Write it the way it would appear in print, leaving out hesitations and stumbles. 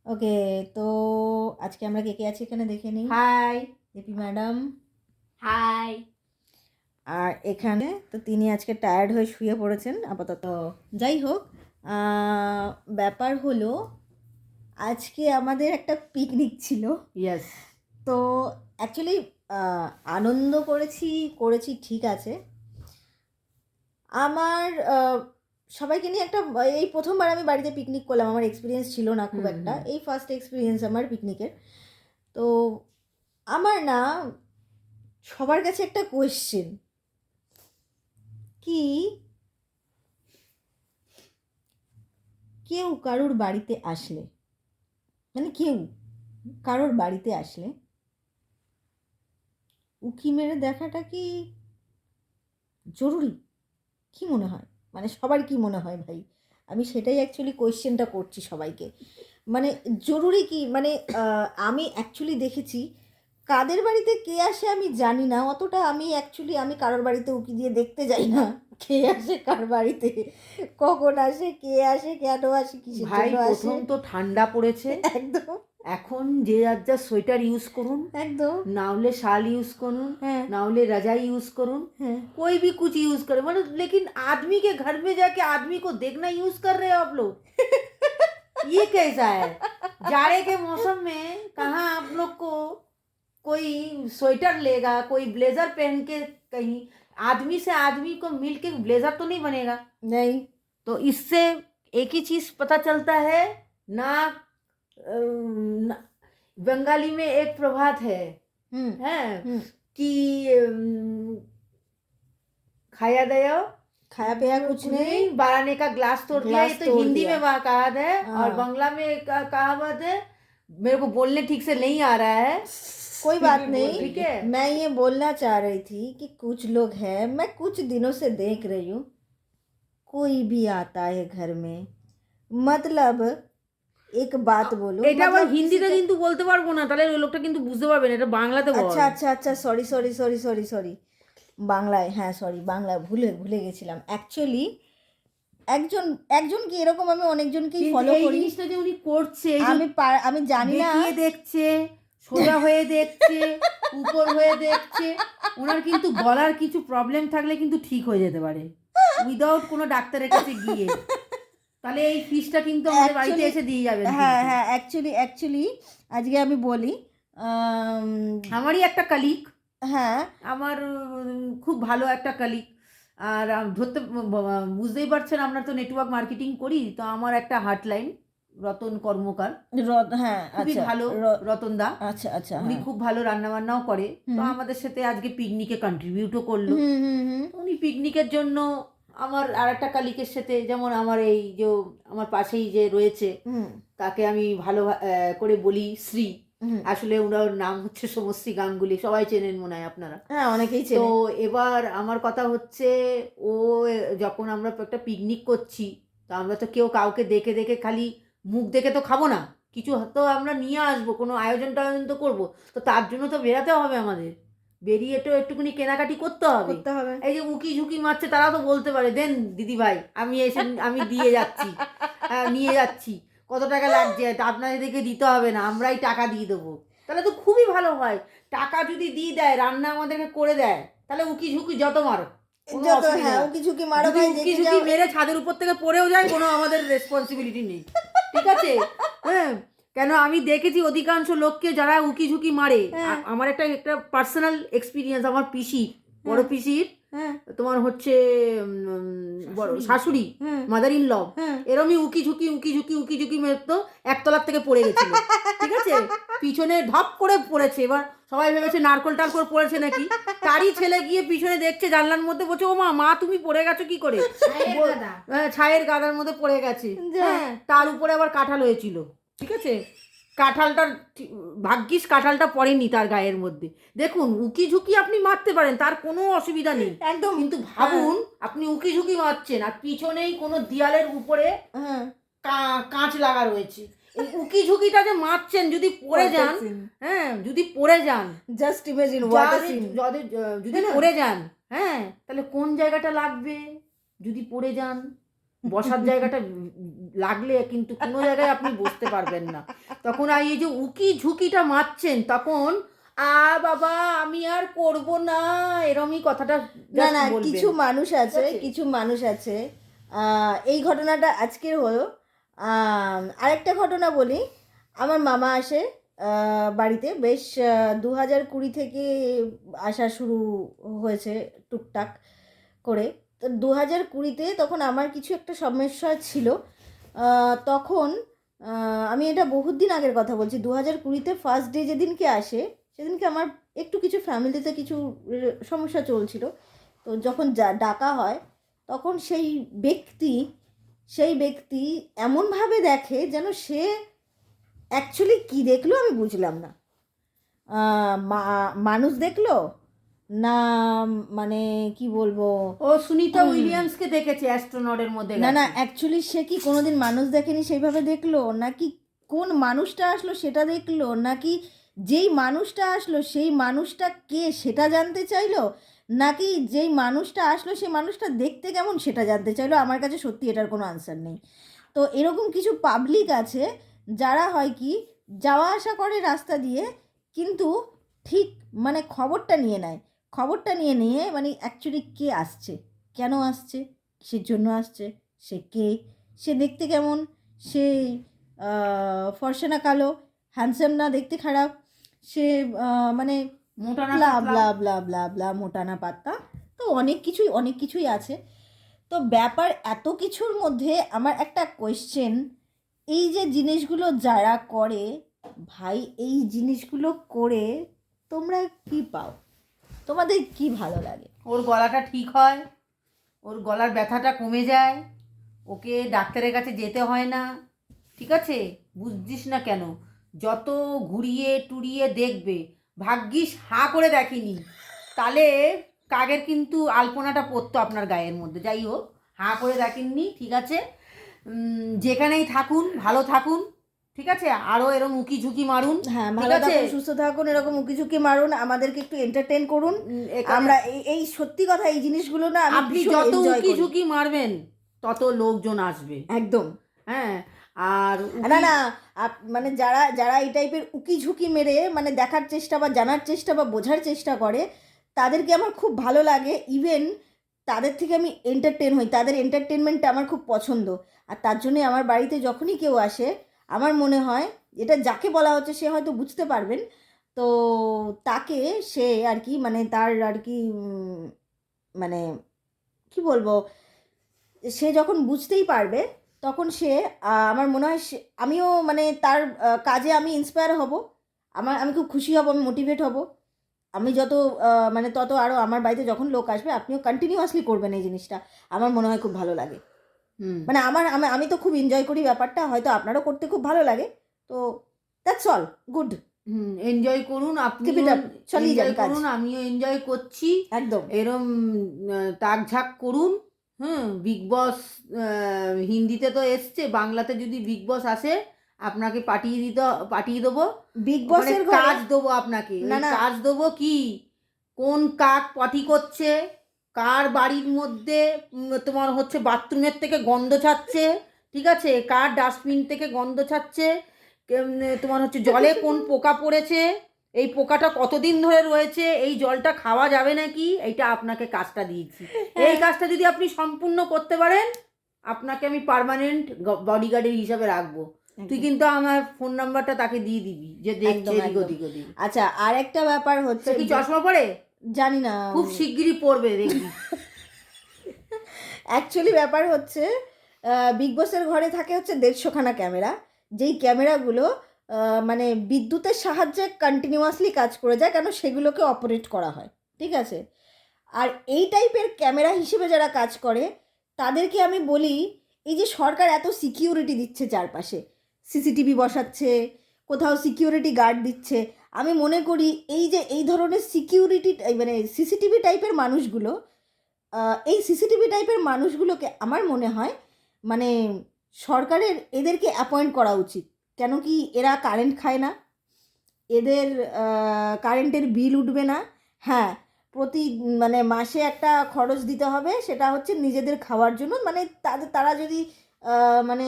ওকে, তো আজকে আমরা কে কে আছি এখানে দেখে নিই। Hi Dipi madam, hi. আর এখানে তো তিনি আজকে টায়ার্ড হয়ে শুয়ে পড়েছেন আপাতত। যাই হোক, ব্যাপার হলো আজকে আমাদের একটা পিকনিক ছিল। ইয়েস, তো অ্যাকচুয়ালি আনন্দ করেছি ঠিক আছে। আমার সবাইকে নিয়ে একটা এই প্রথমবার আমি বাড়িতে পিকনিক করলাম, আমার এক্সপিরিয়েন্স ছিল না খুব একটা, এই ফার্স্ট এক্সপিরিয়েন্স আমার পিকনিকের। তো আমার না সবার কাছে একটা কোয়েশ্চেন, কি কেউ কারোর বাড়িতে আসলে, মানে কেউ কারোর বাড়িতে আসলে উকি মেরে দেখাটা কি জরুরি? কি মনে হয়, মানে সবার কি মনে হয় ভাই? আমি সেটাই অ্যাকচুয়ালি কোয়েশ্চেনটা করছি সবাইকে, মানে জরুরি কি? মানে আমি অ্যাকচুয়ালি দেখেছি কাদের বাড়িতে কে আসে আমি জানি না অতটা, আমি কারোর বাড়িতে উকি দিয়ে দেখতে যাই না কে আসে কার বাড়িতে, কখন আসে, কে আসে, কেন আসে, কিসের ভাই জন্য আসে। প্রথম তো ঠান্ডা পড়েছে, একদম এখন যে যা সোয়েটার ইউজ করুন, একদম, না হলে শাল यूज করুন, হ্যাঁ ना होले रजाई यूज करूँ, হ্যাঁ। कोई भी कुछ यूज करे, मतलब लेकिन आदमी के घर में जाके आदमी को देखना यूज कर रहे हो आप लोग। ये कैसा है? जाड़े के मौसम में कहाँ आप लोग को कोई स्वेटर लेगा, कोई ब्लेजर पहन के कहीं आदमी से आदमी को मिल के ब्लेजर तो नहीं बनेगा। नहीं, तो इससे एक ही चीज पता चलता है ना, बंगाली में एक प्रभात है कि खाया दया खाया पिया कुछ नहीं, बाराने का ग्लास तोड़ दिया। ये तो हिंदी में कहावत है, हाँ। और बांग्ला में कहावत है, मेरे को बोलने ठीक से नहीं आ रहा है। कोई बात नहीं, ठीक है। मैं ये बोलना चाह रही थी कि कुछ लोग हैं, मैं कुछ दिनों से देख रही हूँ, कोई भी आता है घर में, मतलब एक बात बोलो, এটা আবার मतलब হিন্দিতে किसी কিন্তু বলতে পারবো না, তাহলে ওই লোকটা কিন্তু বুঝতে পারবে না, এটা বাংলাতে বল। अच्छा अच्छा अच्छा, sorry sorry sorry sorry sorry, বাংলায়, হ্যাঁ সরি, বাংলায় ভুলে গেছিলাম অ্যাকচুয়ালি। একজন একজন কি এরকম আমি অনেকজনকেই কিন্তু ফলো এই করি, জিনিসটা যে উনি করছে, এই যে আমি জানি না, বেঁকিয়ে দেখছে, সোজা হয়ে দেখছে, উপর হয়ে দেখছে, ওনার কিন্তু গলার কিছু প্রবলেম থাকলে কিন্তু ঠিক হয়ে যেতে পারে উইদাউট কোনো ডাক্তারের কাছে গিয়ে। তাহলে এই ফিসটা কিন্তু আমাদের বাড়িতে এসে দিয়ে যাবেন। হ্যাঁ হ্যাঁ, অ্যাকচুয়ালি আজকে আমি বলি, আমারই একটা কালিক, হ্যাঁ আমার খুব ভালো একটা কালিক, আর বুঝতেই পারছেন আমরা তো নেটওয়ার্ক মার্কেটিং করি, তো আমার একটা হটলাইন রতন কর্মকার, হ্যাঁ খুবই আচ্ছা, ভালো রতন দা, আচ্ছা আচ্ছা, উনি হ্যাঁ খুব ভালো রান্না বান্নাও করে, তো আমাদের সাথে আজকে পিকনিকে কন্ট্রিবিউটও করলো। উনি পিকনিকের জন্য আমার আর একটা কালিকের সাথে, যেমন আমার এই যে আমার পাশেই যে রয়েছে, তাকে আমি ভালো করে বলি শ্রী, আসলে ওনার নাম হচ্ছে সমশ্রী গাঙ্গুলি, সবাই চেনেন মনে হয় আপনারা, হ্যাঁ অনেকেই তো চেনে। এবার আমার কথা হচ্ছে, ও যখন আমরা একটা পিকনিক করছি, তো আমরা তো কেউ কাউকে দেখে দেখে খালি মুখ দেখে তো খাবো না, কিছু তো আমরা নিয়ে আসবো, কোনো আয়োজন টায়োজন তো করবো, তো তার জন্য তো বেরাতে হবে আমাদের, বেরিয়ে তো একটুখানি কেনাকাটি করতে হবে। এই যে উকি ঝুঁকি মারছে, তারা তো বলতে পারে দেন দিদি ভাই, আমি এসে আমি দিয়ে যাচ্ছি, নিয়ে যাচ্ছি, কত টাকা লাগছে, আপনাদেরকে দিতে হবে না, আমরাই টাকা দিয়ে দেবো, তাহলে তো খুবই ভালো হয়। টাকা যদি দিয়ে দেয়, রান্না আমাদেরকে করে দেয়, তাহলে উকি ঝুঁকি যত মারো, উকি ঝুঁকি মেরে ছাদের উপর থেকে পড়েও যায়, কোনো আমাদের রেসপন্সিবিলিটি নেই, ঠিক আছে? হ্যাঁ, কেন আমি দেখেছি অধিকাংশ লোককে যারা উকি ঝুঁকি মারে, আমার একটা পার্সোনাল এক্সপিরিয়েন্স, আমার পিসি, বড় পিসির তোমার হচ্ছে বড় শাশুড়ি, মাদার ইন ল, এরমই উকি ঝুঁকি মেরতো, একতলার থেকে পড়ে গেছিল, ঠিক আছে, পিছনে ধপ করে পড়েছে, এবার সবাই ভেবেছে নারকল টারকল পড়েছে নাকি, তারই ছেলে গিয়ে পিছনে দেখছে জানলার মধ্যে, বলছে ও মা তুমি পড়ে গেছো কি করে, ছায়ের গাদার মধ্যে পড়ে গেছে, হ্যাঁ, তার উপরে আবার কাঁঠাল হয়েছিল, ঠিক আছে, কাঁঠালটার ভাগ্যিস কাঁঠালটা পড়েনি তার গায়ের মধ্যে। দেখুন, উকি ঝুঁকি আপনি মারতে পারেন, তার কোনো অসুবিধা নেই একদম, কিন্তু ভাবুন আপনি উকি ঝুঁকি মারছেন আর পিছনেই কোনো দেয়ালের উপরে কাঁচ লাগা রয়েছে, এই উকি ঝুঁকিটা যে মারছেন, যদি পড়ে যান, হ্যাঁ যদি পড়ে যান, জাস্ট ইমাজিন যদি পড়ে যান, হ্যাঁ, তাহলে কোন জায়গাটা লাগবে, যদি পড়ে যান বসার জায়গাটা লাগলে কিন্তু কোনো জায়গায় আপনি বসতে পারবেন না। তখন আর এই যে উকি ঝুঁকিটা মারছেন, তখন বাবা আমি আর করব না, এরমই কথাটা না just না, বলবেন। কিছু মানুষ ঠিক আছে, আছে? কিছু মানুষ আছে, এই ঘটনাটা আজকের হলো। আরেকটা ঘটনা বলি। আমার মামা আসে বাড়িতে, বেশ 2020 থেকে আসা শুরু হয়েছে টুকটাক করে। তো 2020-তে তখন আমার কিছু একটা সমস্যা ছিল। তখন আমি এটা বহুত দিন আগের কথা বলছি, 2020-তে ফার্স্ট ডে যেদিনকে আসে সেদিনকে আমার একটু কিছু ফ্যামিলিতে কিছু সমস্যা চলছিল। তো যখন ডাকা হয় তখন সেই ব্যক্তি এমনভাবে দেখে যেন সে অ্যাকচুয়ালি কী দেখলো আমি বুঝলাম না। মানুষ দেখলো না, মানে কি বলবো। ও সুনিতা উইলিয়ামসকে দেখেছে অ্যাস্ট্রোনটের মধ্যে না না, গেছে। অ্যাকচুয়ালি সে কি কোনোদিন মানুষ দেখেনি সেইভাবে দেখলো, নাকি কোন মানুষটা আসলো সেটা দেখলো, নাকি যেই মানুষটা আসলো সেই মানুষটা কে সেটা জানতে চাইলো, নাকি যেই মানুষটা আসলো সেই মানুষটা দেখতে কেমন সেটা জানতে চাইলো, আমার কাছে সত্যি এটার কোনো আনসার নেই। তো এরকম কিছু পাবলিক আছে যারা হয় কি যাওয়া আসা করে রাস্তা দিয়ে, কিন্তু ঠিক মানে খবরটা নিয়ে নিয়ে মানে অ্যাকচুয়ালি কে আসছে, কেন আসছে, কিসের জন্য আসছে, সে কে, সে দেখতে কেমন, সে ফর্সা না কালো, হ্যান্ডসাম না দেখতে খারাপ, সে মানে মোটা না ব্লা পাতলা। ব্লা ব্লা ব্লা ব্লা, মোটা না পাতলা। তো অনেক কিছুই আছে। তো ব্যাপার এত কিছুর মধ্যে আমার একটা কোয়েশ্চেন, এই যে জিনিসগুলো যারা করে ভাই, এই জিনিসগুলো করে তোমরা কি পাও, তোমাদের কি ভালো লাগে? ওর গলাটা ঠিক হয়, ওর গলার ব্যথাটা কমে যায়, ওকে ডাক্তারের কাছে যেতে হয় না। ঠিক আছে? বুঝছিস না কেন? যত ঘুরিয়ে টুরিয়ে দেখবে, ভাগ্যিস হাঁ করে দেখিনি, তাহলে কাকের কিন্তু আলপনাটা পড়তো আপনার গায়ের মধ্যে। যাই হোক, হাঁ করে দেখেননি, ঠিক আছে? যেখানেই থাকুন ভালো থাকুন, ঠিক আছে? আরও এরম উকি ঝুঁকি মারুন, হ্যাঁ, ঠিক ভালো আছে? থাকুন, সুস্থ থাকুন, এরকম উকিঝুঁকি মারুন, আমাদেরকে একটু এন্টারটেন করুন। এখানে আমরা এই সত্যি কথা, এই জিনিসগুলো না আমি আপনি ভীষণ যত এনজয় উকি করি। ঝুঁকি মারবেন তত লোকজন আসবে। একদম। হ্যাঁ। আর না উকি না, মানে যারা যারা এই টাইপের উকি ঝুঁকি মেরে মানে দেখার চেষ্টা বা জানার চেষ্টা বা বোঝার চেষ্টা করে, তাদেরকে আমার খুব ভালো লাগে। ইভেন তাদের থেকে আমি এন্টারটেন হই, তাদের এন্টারটেনমেন্টটা আমার খুব পছন্দ। আর তার জন্যে আমার বাড়িতে যখনই কেউ আসে, আমার মনে হয় এটা যাকে বলা হচ্ছে সে হয়তো বুঝতে পারবেন। তো তাকে, সে আর কি মানে তার আর কি মানে কি বলবো, সে যখন বুঝতেই পারবে তখন সে আমার মনে হয় আমিও মানে তার কাজে আমি ইন্সপায়ার হব, আমি খুব খুশি হব, আমি মোটিভেট হব। আমি যত মানে তত আরও আমার বাড়িতে যখন লোক আসবে আপনিও কন্টিনিউয়াসলি করবেন এই জিনিসটা, আমার মনে হয় খুব ভালো লাগে। হুম মানে আমি তো খুব এনজয় করি ব্যাপারটা, হয়তো আপনারও করতে খুব ভালো লাগে। তো that's all, good. Hmm enjoy করুন, কিপ আপনিও ইট আপ, চালিয়ে যান এনজয় কাজ। করুন, আমিও এনজয় করছি। একদম। এরম তাকঝাক করুন। হুম, বিগ বস হিন্দিতে তো এসছে, বাংলাতে যদি বিগ বস আসে আপনাকে পাঠিয়ে দেবো। বিগ ওখানে বসের ঘরে। কাজ দেবো আপনাকে, না ওই না, কাজ দেবো কি, কোন কাক পটি করছে, কার বাড়ির মধ্যে তোমার হচ্ছে বাথরুমের থেকে গন্ধ ছাড়ছে, ঠিক আছে, কার ডাস্টবিন থেকে গন্ধ ছাড়ছে, তোমার হচ্ছে জলে কোন পোকা পড়েছে, এই পোকাটা কতদিন ধরে রয়েছে, এই জলটা খাওয়া যাবে নাকি, এইটা আপনাকে কাজটা দিয়েছি। এই কাজটা যদি আপনি সম্পূর্ণ করতে পারেন, আপনাকে আমি পার্মানেন্ট বডিগার্ডের হিসাবে রাখবো। তুই একদম কিন্তু আমার ফোন নাম্বারটা তাকে দিয়ে দিবি, যে দেখছে একদম এদিক একদম। ওদিক ওদিক। আচ্ছা, আর একটা ব্যাপার হচ্ছে সে কি চশমা পরে? জানি না। খুব শিগগিরই পড়বে দেখবি। অ্যাকচুয়ালি ব্যাপার হচ্ছে বিগ বসের ঘরে থাকে হচ্ছে 150খানা ক্যামেরা, যেই ক্যামেরাগুলো মানে বিদ্যুতের সাহায্যে কন্টিনিউয়াসলি কাজ করে যায়, কেন সেগুলোকে অপারেট করা হয়, ঠিক আছে। আর এই টাইপের ক্যামেরা হিসেবে যারা কাজ করে তাদেরকে আমি বলি, এই যে সরকার এত সিকিউরিটি দিচ্ছে চারপাশে, সিসিটিভি বসাচ্ছে, কোথাও সিকিউরিটি গার্ড দিচ্ছে, আমি মনে করি এই যে এই ধরনের সিকিউরিটি মানে সিসিটিভি টাইপের মানুষগুলো, এই সিসিটিভি টাইপের মানুষগুলোকে আমার মনে হয় মানে সরকারের এদেরকে অ্যাপয়েন্ট করা উচিত। কেন কি এরা কারেন্ট খায় না, এদের কারেন্টের বিল উঠবে না। হ্যাঁ, প্রতি মানে মাসে একটা খরচ দিতে হবে, সেটা হচ্ছে নিজেদের খাওয়ার জন্য, মানে তারা যদি মানে